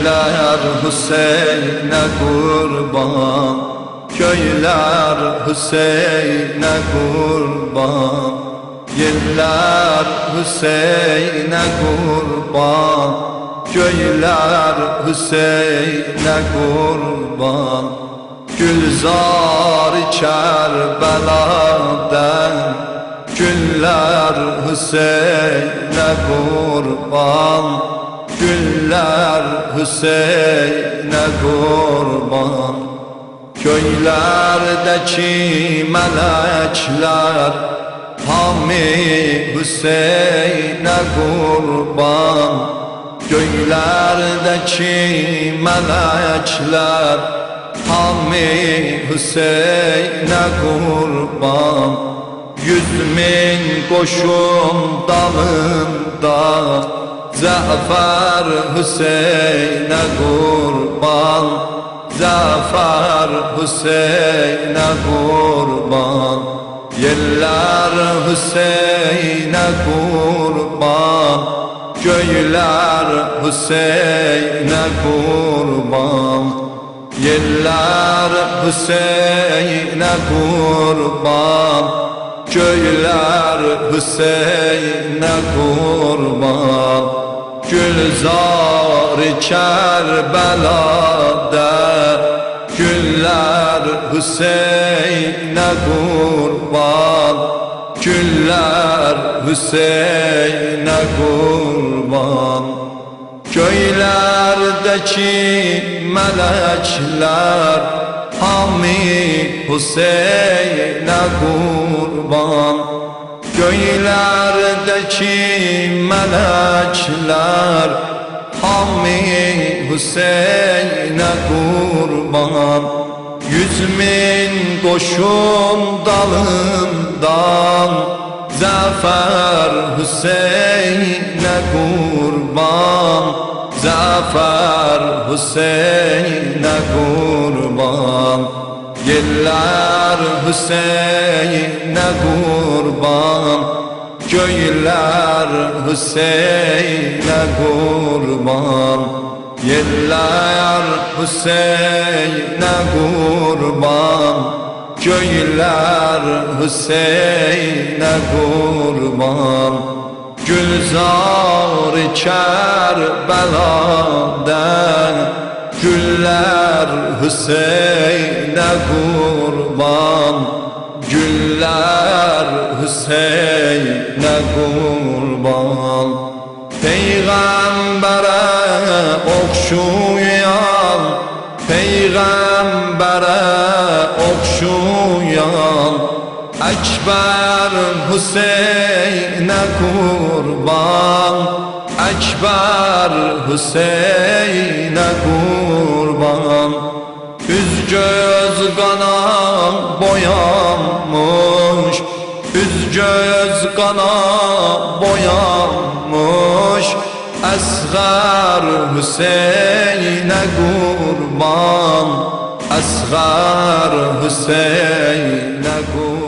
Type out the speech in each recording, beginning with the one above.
Köyler Hüseyin'e kurban, köyler Hüseyin'e kurban, yerler Hüseyin'e kurban, köyler Hüseyin'e kurban. Gülzar-ı Kerbela'dan güller Hüseyin'e kurban, güller Hüseyin'e kurban. Köylerdeki melekler Hami Hüseyin'e kurban, köylerdeki melekler Hami Hüseyin'e kurban. 100.000 koşun dalında Zafer Hüseyin'e kurban, Zafer Hüseyin'e kurban. Yerler Hüseyin'e kurban, köyler Hüseyin'e kurban. Yerler Hüseyin'e kurban, köyler Hüseyin'e kurban. Gülzar-ı Kerbela'da güller Hüseyin'e kurban, güller Hüseyin'e kurban. Köylerdeki melekler Hami Hüseyin'e kurban, köylerdeki melekler Hami Hüseyin'e kurban. 100.000 koşun dalından Zafer Hüseyin'e kurban, Zafer Hüseyin'e kurban. Yerler Hüseyin'e kurban, köyler Hüseyin'e kurban. Yerler Hüseyin'e kurban, köyler Hüseyin'e kurban. Gülzar-ı Kerbela'dan güller Hüseyin'e kurban, güller Hüseyin'e kurban. Peygambere okşuyan, peygambere okşuyan Ekber Hüseyin'e kurban, Ekber Hüseyin'e kurban. Üz göz kana boyanmış, üz göz kana boyanmış Esgar Hüseyin'e kurban, Esgar Hüseyin'e kurban.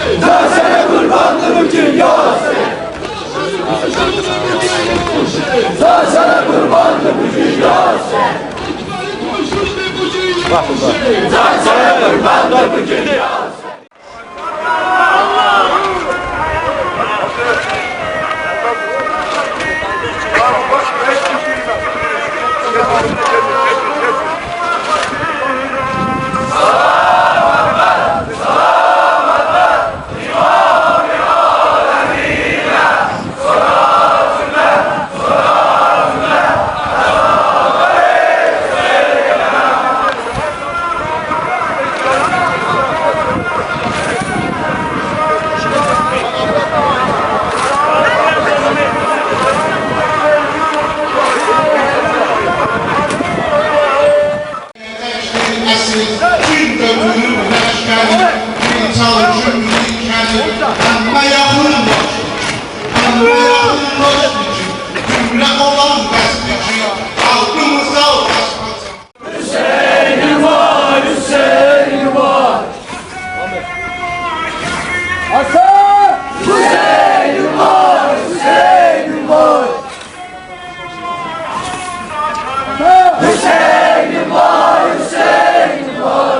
Sana kurbandır bugün Yasin. Sana kurbandır bugün Yasin. Sana kurbandır bugün Yasin. Hüseyin var, Hüseyin var. Hasan! Hüseyin var, Hüseyin var. Hüseyin var, Hüseyin var.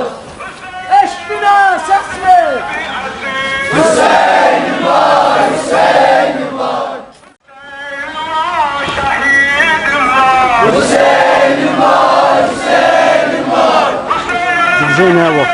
Eşkına ses ver. Hüseyin var, Hüseyin var. Hüseyin var, Hüseyin var. Zeynep bak.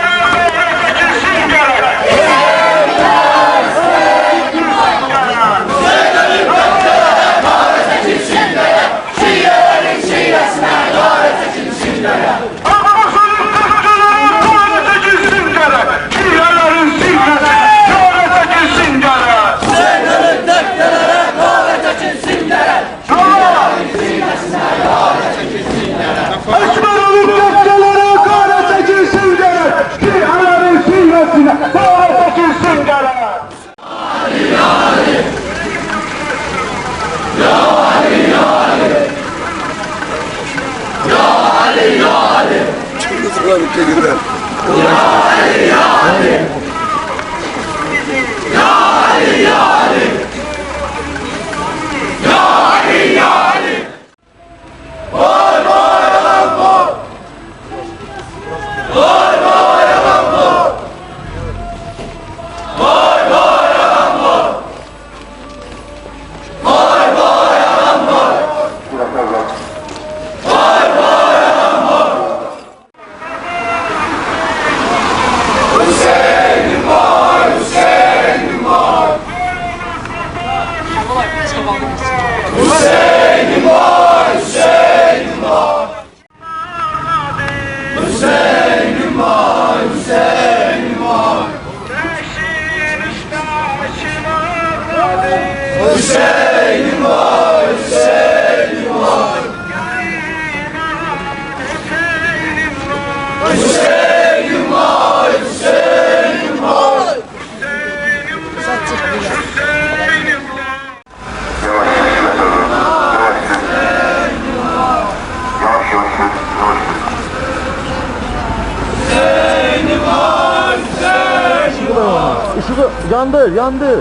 Hüseyin var, Hüseyin var. Hüseyin var, Hüseyin var. Işığı yandır, yandır.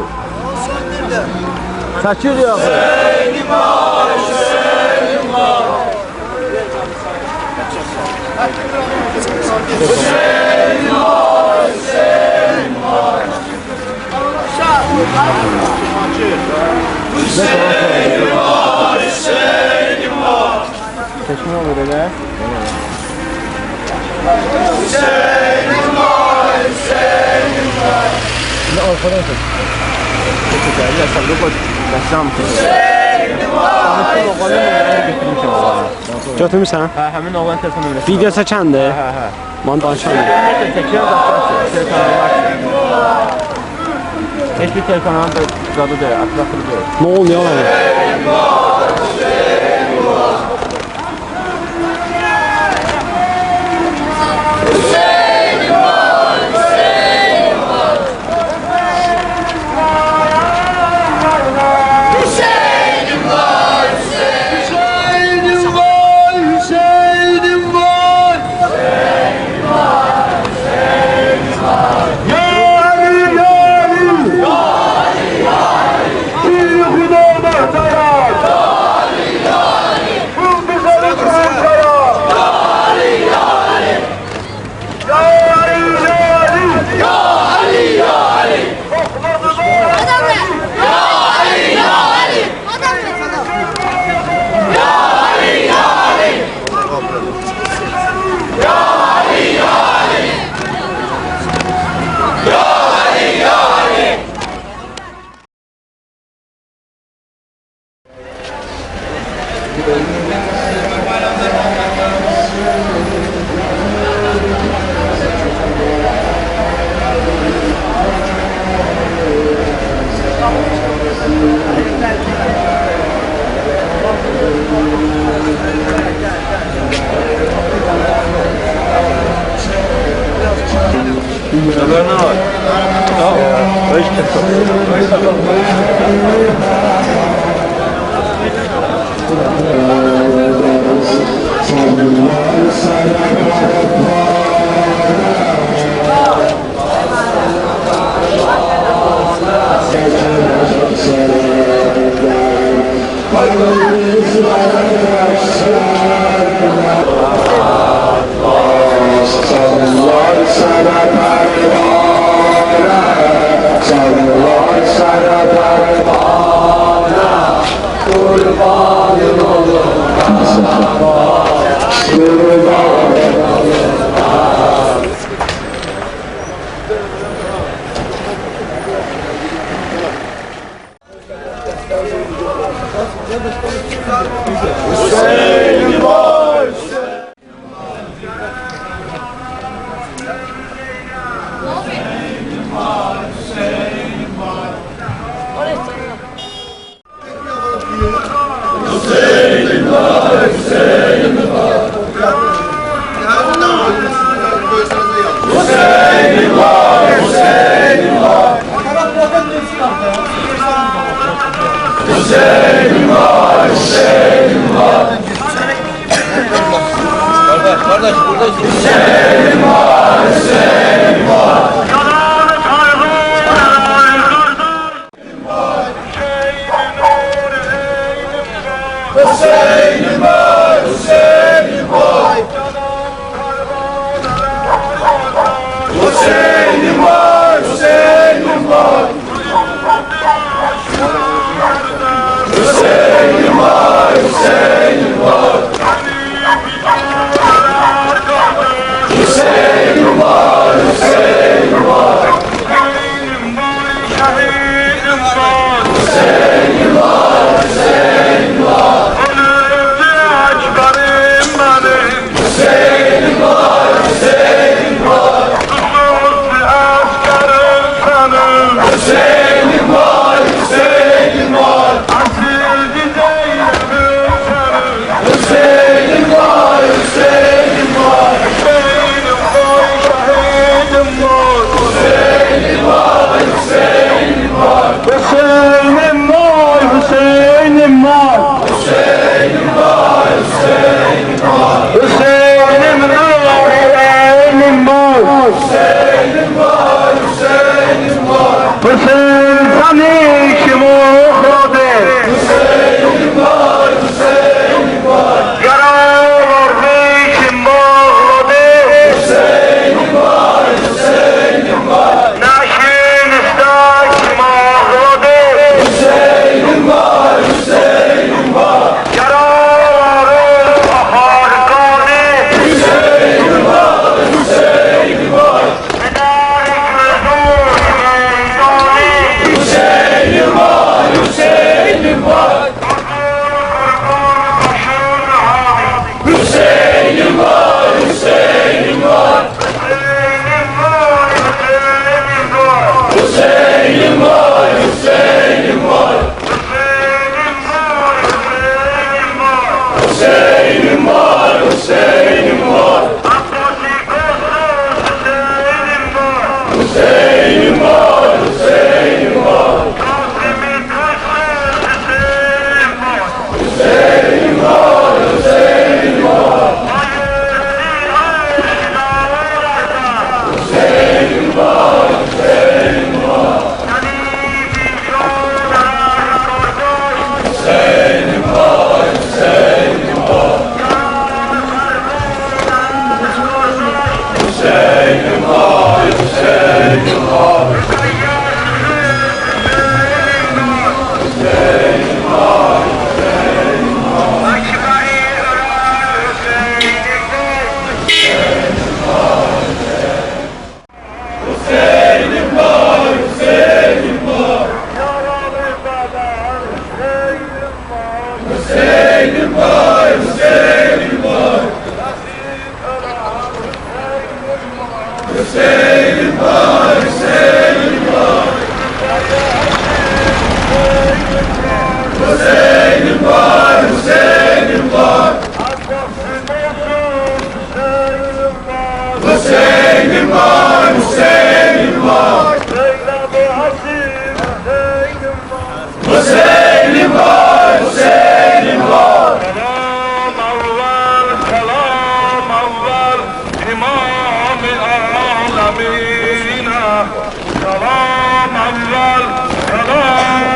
Saçıyor ya. Hüseyin var, Hüseyin var. Hüseyin var, Hüseyin var. Hüseyin var, Hüseyin var. Seçme olur öyle. Hüseyin var, Hüseyin var. Ne arkadan seç. Çok güzel. Ya sen de koş. Rəssam. Hüseyin var, Götürmüşəm oğlanı. Götürmüşsən? Hə, həmin oğlan telefon nömrəsi. Video çəkəndir. Hə. Mən danışanım. Çəkiyor da heç bir telefonun da zadı deyil, ətraflı deyil. Ne oluyor lan? Hüseyin إمام العالمين سلام أول سلام